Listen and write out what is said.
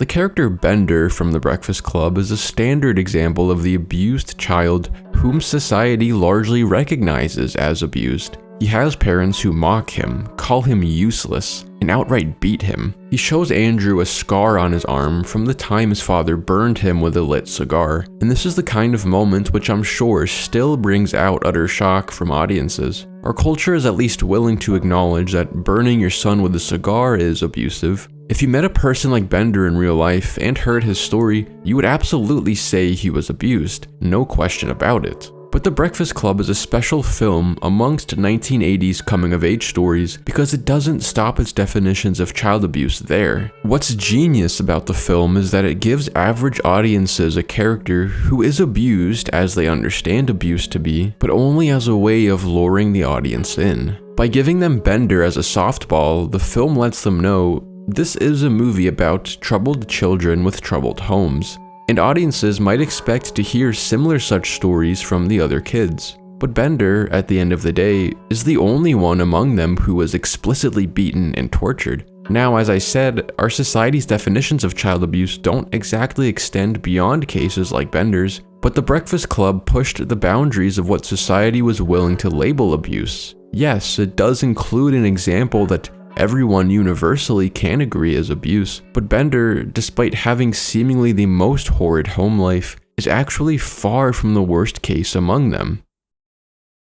The character Bender from The Breakfast Club is a standard example of the abused child whom society largely recognizes as abused. He has parents who mock him, call him useless, and outright beat him. He shows Andrew a scar on his arm from the time his father burned him with a lit cigar, and this is the kind of moment which I'm sure still brings out utter shock from audiences. Our culture is at least willing to acknowledge that burning your son with a cigar is abusive. If you met a person like Bender in real life and heard his story, you would absolutely say he was abused, no question about it. But The Breakfast Club is a special film amongst 1980s coming-of-age stories because it doesn't stop its definitions of child abuse there. What's genius about the film is that it gives average audiences a character who is abused as they understand abuse to be, but only as a way of luring the audience in. By giving them Bender as a softball, the film lets them know this is a movie about troubled children with troubled homes. And audiences might expect to hear similar such stories from the other kids. But Bender, at the end of the day, is the only one among them who was explicitly beaten and tortured. Now, as I said, our society's definitions of child abuse don't exactly extend beyond cases like Bender's, but The Breakfast Club pushed the boundaries of what society was willing to label abuse. Yes, it does include an example that everyone universally can agree is abuse, but Bender, despite having seemingly the most horrid home life, is actually far from the worst case among them.